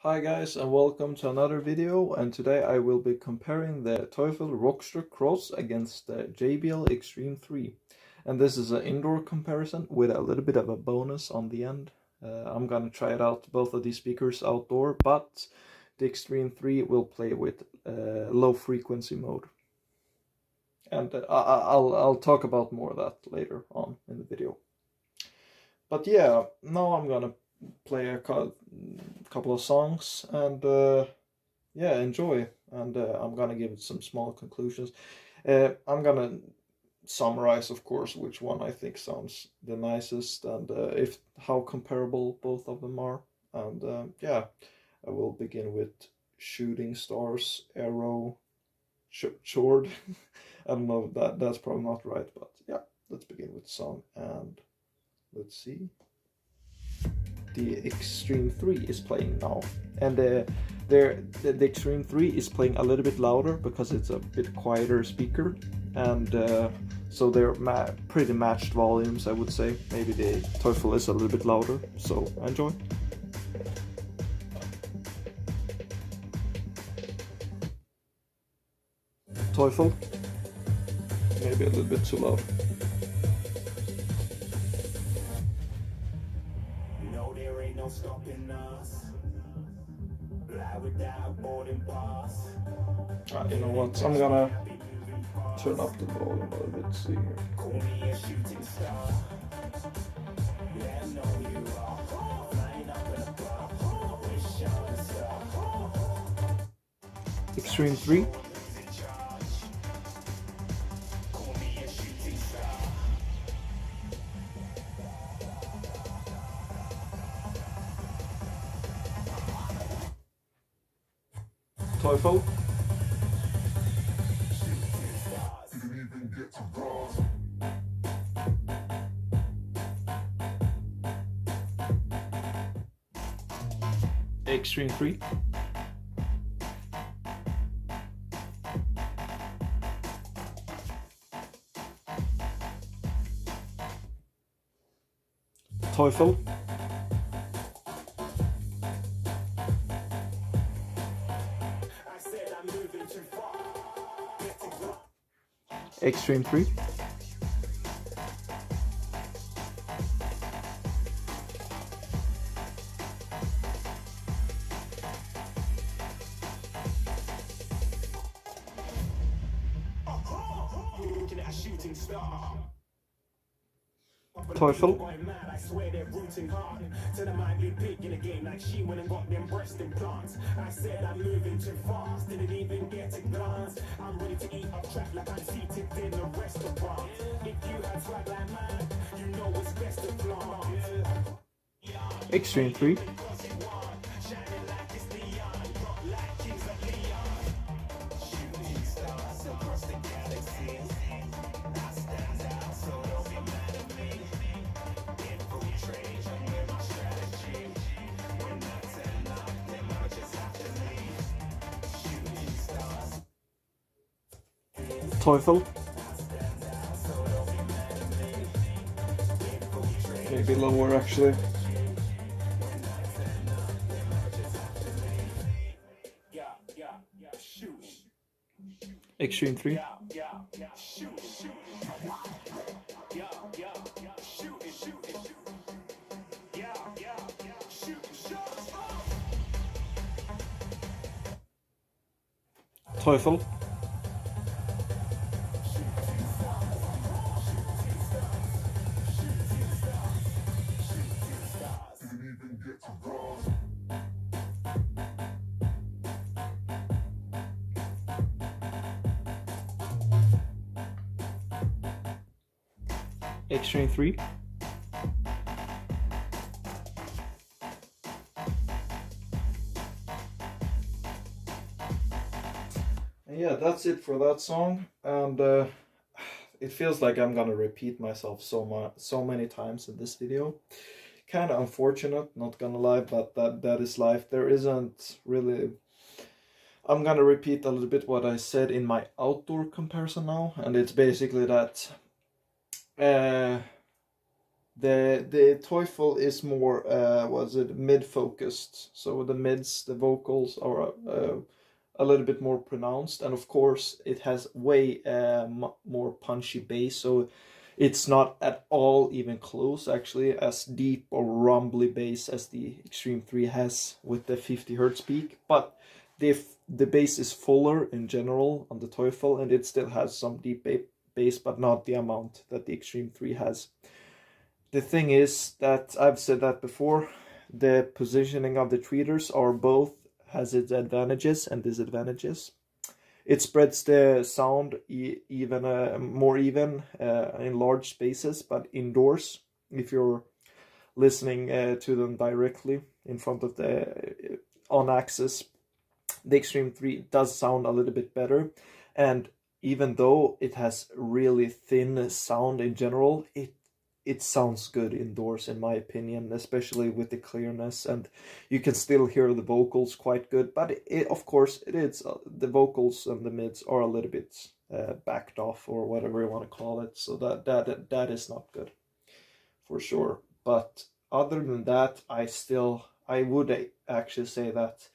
Hi guys and welcome to another video, and today I will be comparing the Teufel Rockster Cross against the JBL Xtreme 3. And this is an indoor comparison with a little bit of a bonus on the end. I'm gonna try it out, both of these speakers outdoor, but the Xtreme 3 will play with low frequency mode. And I'll talk about more of that later on in the video. But yeah, now I'm gonna play a couple of songs and yeah, enjoy. And I'm gonna give it some small conclusions. I'm gonna summarize, of course, which one I think sounds the nicest and if how comparable both of them are. And yeah, I will begin with Shooting Stars, Arrow, Chord. I don't know, that's probably not right, but yeah, let's begin with the song and let's see. The Xtreme 3 is playing now, and the Xtreme 3 is playing a little bit louder because it's a bit quieter speaker, and so they're pretty matched volumes, I would say. Maybe the Teufel is a little bit louder, so enjoy. Teufel, maybe a little bit too loud. No stopping us. Fly without boarding pass. You know what? I'm gonna turn up the volume a little bit. See here. Call me a shooting star. Let them know you are flying up in a bar. Wish on a star. Xtreme 3. Call me a shooting star. Teufel. Xtreme 3. Teufel. Xtreme 3. Teufel. I swear they're rooting hard. Tell them I be big in the game like she went and got them breast implants. I said I'm moving too fast, didn't even get a glance. I'm ready to eat up track like I'm seated in a restaurant. If you had swag like mine, you know it's best to flaunt. Xtreme 3. Teufel. Maybe lower actually. Xtreme 3. Teufel. Xtreme 3. And yeah, that's it for that song, and it feels like I'm gonna repeat myself so many times in this video. Kind of unfortunate, not gonna lie, but that is life. There isn't really. I'm gonna repeat a little bit what I said in my outdoor comparison now, and it's basically that The Teufel is more mid-focused, so the mids, the vocals are a little bit more pronounced, and of course it has way more punchy bass, so it's not at all even close actually as deep or rumbly bass as the Xtreme 3 has with the 50 Hz peak, but the bass is fuller in general on the Teufel, and it still has some deep bass, but not the amount that the Xtreme 3 has. The thing is that, I've said that before, the positioning of the tweeters are both has its advantages and disadvantages. It spreads the sound even more even in large spaces, but indoors, if you're listening to them directly in front of the on axis, the Xtreme 3 does sound a little bit better. And even though it has really thin sound in general, it sounds good indoors in my opinion, especially with the clearness, and you can still hear the vocals quite good, but of course it is the vocals and the mids are a little bit backed off, or whatever you want to call it, so that is not good for sure. But other than that, I would actually say that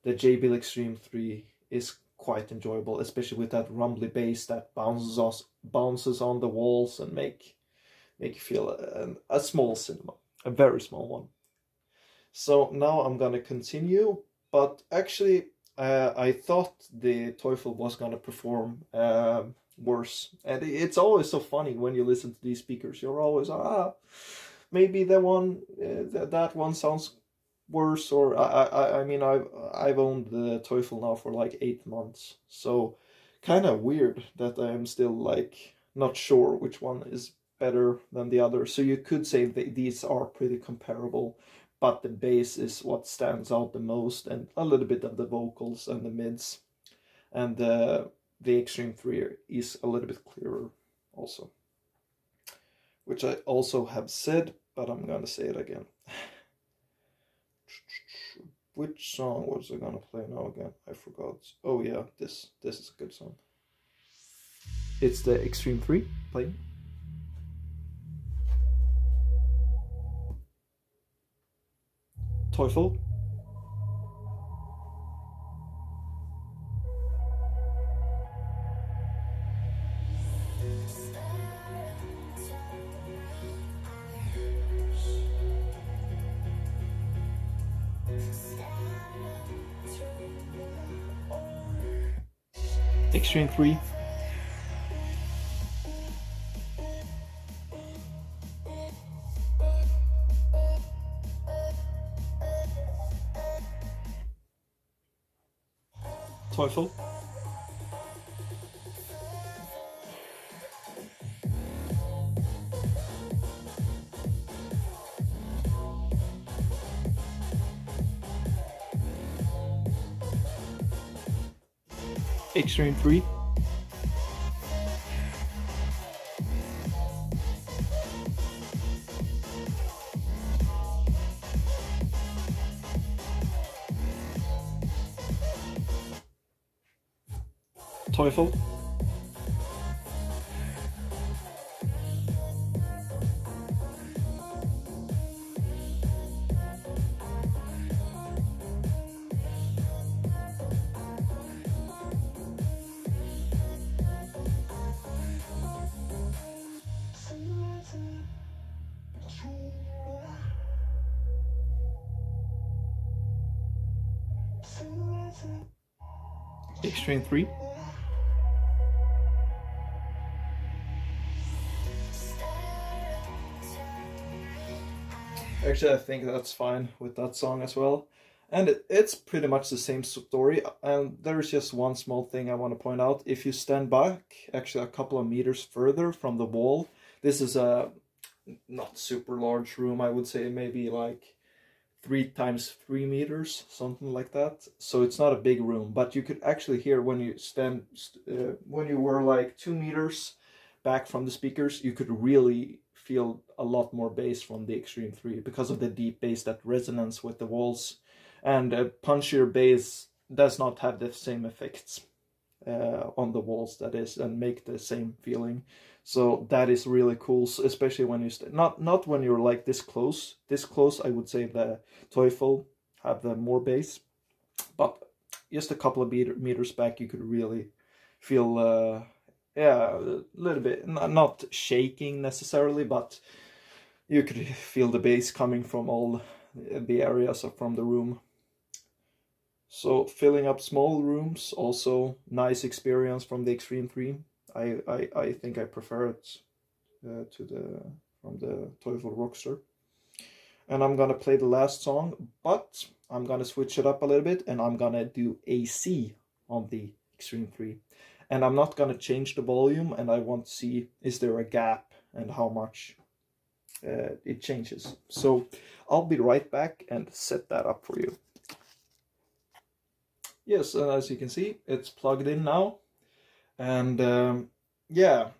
the JBL Xtreme 3 is quite enjoyable, especially with that rumbly bass that bounces on the walls and make you feel a small cinema, a very small one. So now I'm gonna continue, but actually I thought the Teufel was gonna perform worse, and it's always so funny when you listen to these speakers. You're always maybe that one sounds worse, or I mean I've owned the Teufel now for like 8 months, so kind of weird that I'm still like not sure which one is better than the other. So you could say these are pretty comparable, but the bass is what stands out the most, and a little bit of the vocals and the mids, and the Xtreme 3 is a little bit clearer also, which I also have said, but I'm gonna say it again. Which song was I gonna play now again? I forgot. Oh yeah, this is a good song. It's the Xtreme 3 playing. Teufel. Xtreme 3. Teufel. Xtreme 3. Teufel. Xtreme 3. Actually, I think that's fine with that song as well. And it's pretty much the same story. And there's just one small thing I want to point out. If you stand back, actually a couple of meters further from the wall, this is a not super large room. I would say maybe like 3 times 3 meters, something like that. So it's not a big room, but you could actually hear when you when you were like 2 meters back from the speakers, you could really feel a lot more bass from the Xtreme 3 because of the deep bass that resonance with the walls, and a punchier bass does not have the same effects. on the walls, that is, and make the same feeling. So that is really cool, especially when you not when you're like this close. This close, I would say the Teufel have the more bass, but just a couple of meters back, you could really feel, yeah, a little bit, not shaking necessarily, but you could feel the bass coming from all the areas from the room. So filling up small rooms, also nice experience from the Xtreme 3. I think I prefer it from the Teufel Rockster. And I'm gonna play the last song, but I'm gonna switch it up a little bit, and I'm gonna do AC on the Xtreme 3. And I'm not gonna change the volume, and I want to see, is there a gap and how much it changes. So I'll be right back and set that up for you. Yes, and as you can see, it's plugged in now. And yeah,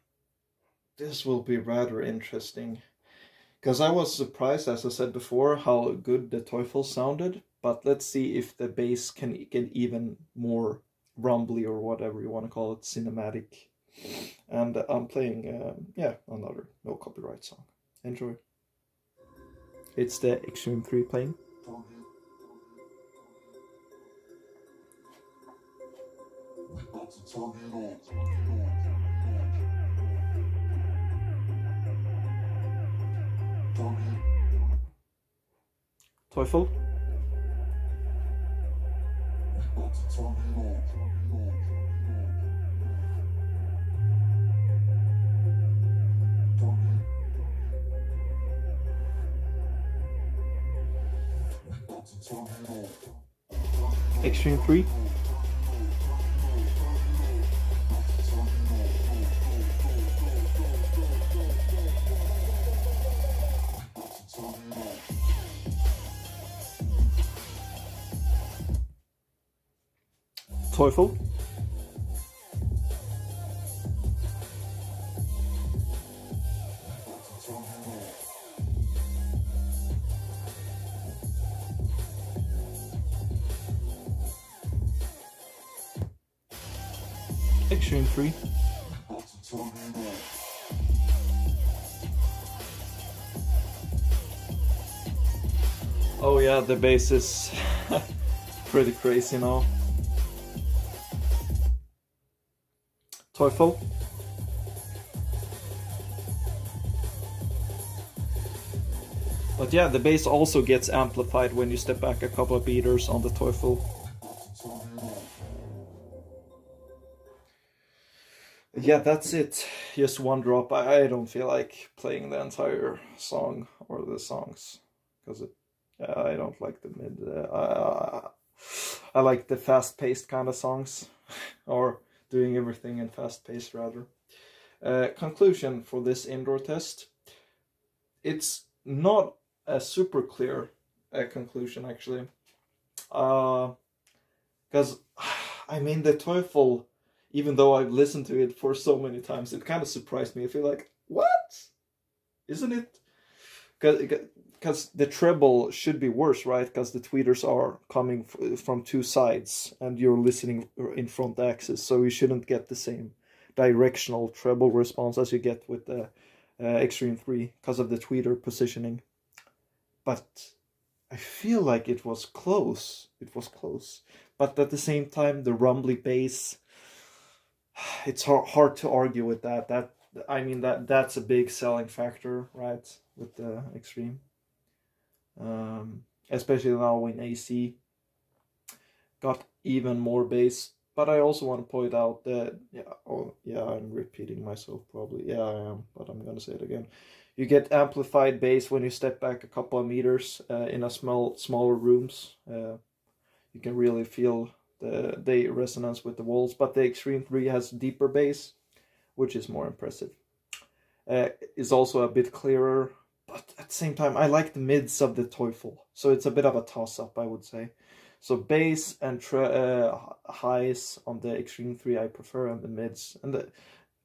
this will be rather interesting. Because I was surprised, as I said before, how good the Teufel sounded. But let's see if the bass can get even more rumbly, or whatever you want to call it, cinematic. And I'm playing, yeah, another no copyright song. Enjoy. It's the Xtreme 3 playing. Teufel. Xtreme 3. Teufel. Xtreme 3. Oh yeah, the bass is pretty crazy now. Teufel. But yeah, the bass also gets amplified when you step back a couple of beaters on the Teufel. Yeah, that's it. Just one drop. I don't feel like playing the entire song or the songs, because I don't like the mid. I like the fast-paced kind of songs, or doing everything in fast-paced rather. Conclusion for this indoor test. It's not a super clear conclusion actually, because I mean the Teufel, even though I've listened to it for so many times, it kind of surprised me. I feel like, what? Isn't it? Because the treble should be worse, right? Because the tweeters are coming from two sides, and you're listening in front axis, so you shouldn't get the same directional treble response as you get with the Xtreme 3 because of the tweeter positioning. But I feel like it was close. It was close. But at the same time, the rumbly bass, it's hard to argue with that. I mean, that's a big selling factor, right, with the Xtreme. Especially now when AC got even more bass. But I also want to point out that, I'm repeating myself probably. Yeah, I am, but I'm gonna say it again. You get amplified bass when you step back a couple of meters in a smaller rooms. You can really feel the resonance with the walls, but the Xtreme 3 has deeper bass, which is more impressive. It's also a bit clearer, but at the same time, I like the mids of the Teufel, so it's a bit of a toss-up, I would say. So bass and highs on the Xtreme 3 I prefer, and the mids. And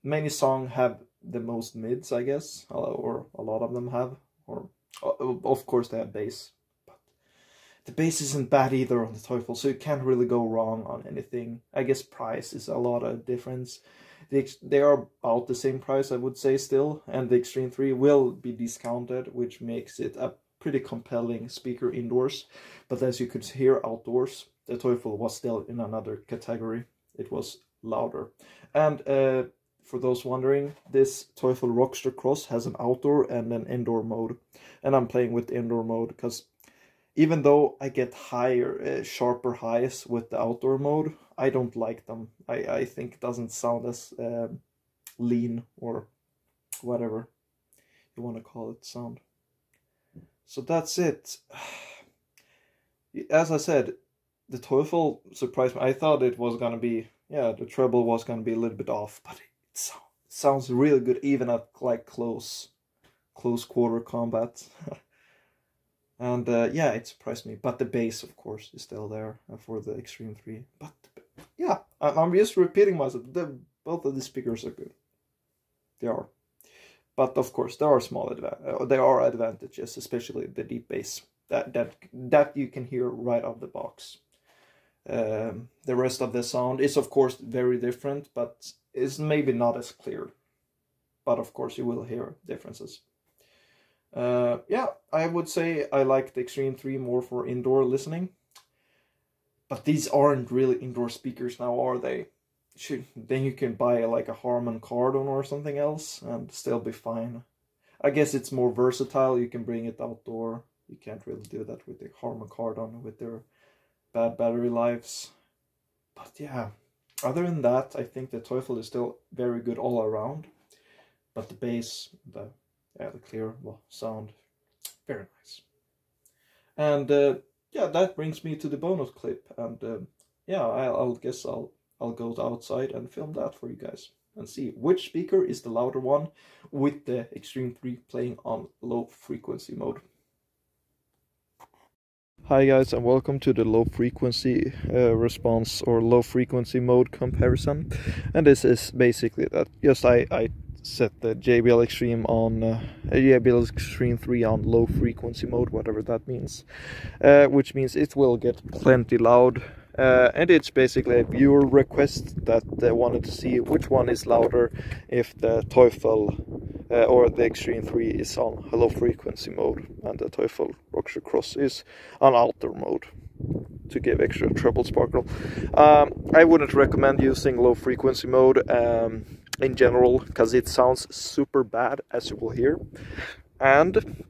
many songs have the most mids, I guess, or a lot of them have. Or of course they have bass. But the bass isn't bad either on the Teufel, so you can't really go wrong on anything. I guess price is a lot of difference. They are about the same price, I would say, still, and the Xtreme 3 will be discounted, which makes it a pretty compelling speaker indoors. But as you could hear outdoors, the Teufel was still in another category. It was louder. And for those wondering, this Teufel Rockster Cross has an outdoor and an indoor mode. And I'm playing with the indoor mode because even though I get higher, sharper highs with the outdoor mode, I don't like them. I think it doesn't sound as lean or whatever you want to call it sound. So that's it. As I said, the Teufel surprised me. I thought it was going to be, yeah, the treble was going to be a little bit off, but it sounds really good even at like close quarter combat. And yeah, it surprised me. But the bass, of course, is still there for the Xtreme 3. But yeah, I'm just repeating myself. Both of the speakers are good. They are. But of course, there are advantages, especially the deep bass that you can hear right out of the box. The rest of the sound is, of course, very different, but is maybe not as clear. But of course, you will hear differences. Yeah, I would say I like the Xtreme 3 more for indoor listening. But these aren't really indoor speakers now, are they? Then you can buy like a Harman Kardon or something else and still be fine. I guess it's more versatile. You can bring it outdoor. You can't really do that with the Harman Kardon with their bad battery lives. But yeah, other than that, I think the Teufel is still very good all around. But the bass, the clear sound, very nice. And yeah, that brings me to the bonus clip. And yeah, I'll guess I'll go outside and film that for you guys and see which speaker is the louder one with the Xtreme 3 playing on low frequency mode. Hi guys, and welcome to the low frequency response or low frequency mode comparison. And this is basically that just I set the JBL Xtreme on JBL Xtreme 3 on low frequency mode, whatever that means, which means it will get plenty loud. And it's basically a viewer request that they wanted to see which one is louder, if the Teufel or the Xtreme 3 is on low frequency mode and the Teufel Rockster Cross is on outdoor mode, to give extra treble sparkle. I wouldn't recommend using low frequency mode in general, because it sounds super bad, as you will hear, and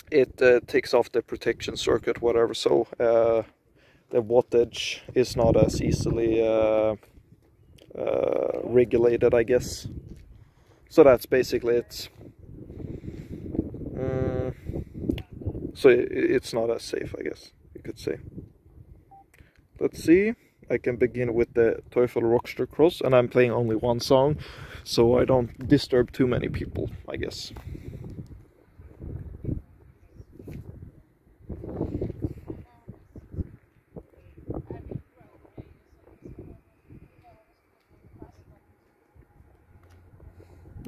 it takes off the protection circuit, whatever, so the wattage is not as easily regulated, I guess. So that's basically it. So it's not as safe, I guess you could say. Let's see. I can begin with the Teufel Rockster Cross, and I'm playing only one song, so I don't disturb too many people, I guess.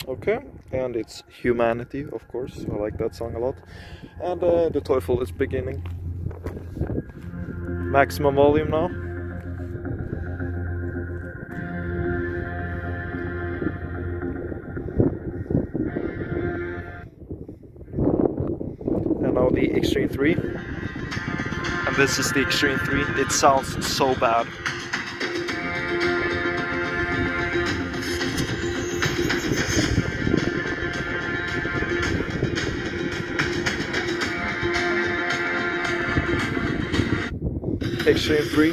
Okay, and it's Humanity, of course. I like that song a lot. And the Teufel is beginning. Maximum volume now. And now the Xtreme 3. And this is the Xtreme 3. It sounds so bad. Xtreme 3,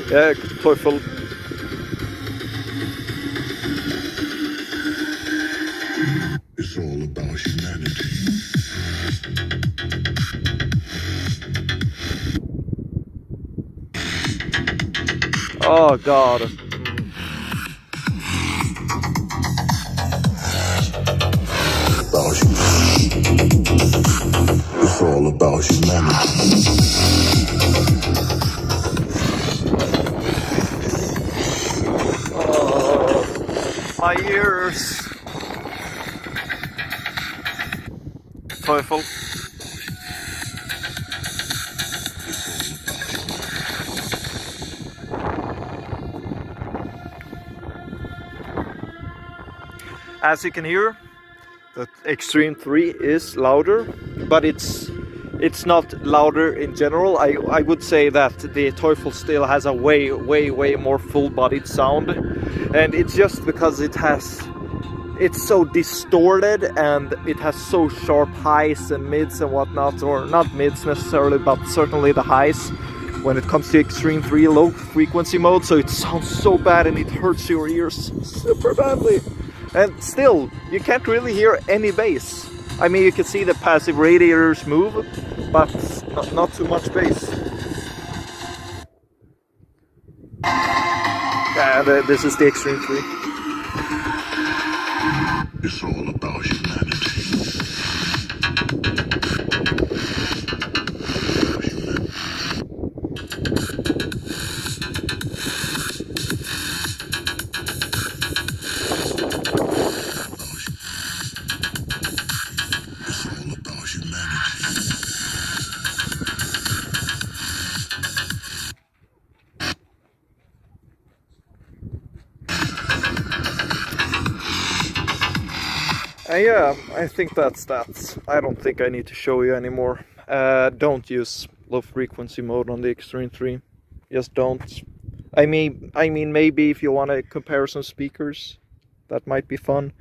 Teufel. It's all about humanity. Oh God. It's all about humanity. My ears. Teufel. As you can hear, the Xtreme 3 is louder, but it's not louder in general. I would say that the Teufel still has a way more full-bodied sound, and it's just because it's so distorted and it has so sharp highs and mids and whatnot, or not mids necessarily, but certainly the highs when it comes to Xtreme 3 low frequency mode. So it sounds so bad and it hurts your ears super badly. And still, you can't really hear any bass. I mean, you can see the passive radiators move, but not too much bass. And this is the Xtreme 3. It's all about humanity. Yeah, I think that's that. I don't think I need to show you anymore. Don't use low frequency mode on the Xtreme 3. Just don't. I mean, maybe if you want to compare some speakers, that might be fun.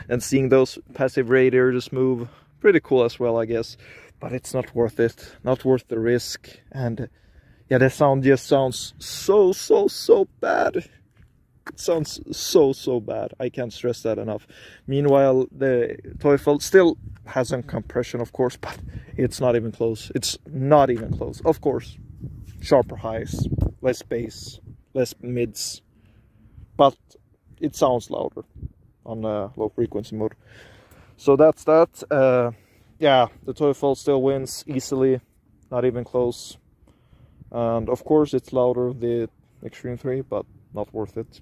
And seeing those passive radiators move, pretty cool as well, I guess. But it's not worth it. Not worth the risk. And yeah, the sound just sounds so bad. It sounds so bad. I can't stress that enough. Meanwhile, the Teufel still has some compression, of course, but it's not even close. It's not even close. Of course, sharper highs, less bass, less mids, but it sounds louder on low frequency mode. So that's that. Yeah, the Teufel still wins easily, not even close. And of course, it's louder, the Xtreme 3, but not worth it.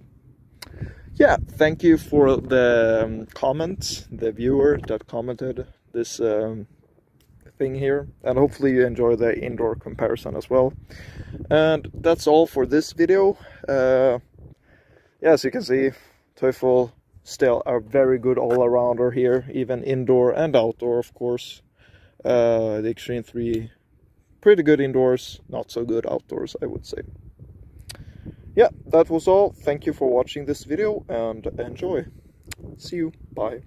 Yeah, thank you for the comment, the viewer that commented this thing here, and hopefully you enjoy the indoor comparison as well. And that's all for this video. Yeah, as you can see, Teufel still a very good all-arounder here, even indoor and outdoor, of course. The Xtreme 3, pretty good indoors, not so good outdoors, I would say. Yeah, that was all. Thank you for watching this video and enjoy. See you. Bye.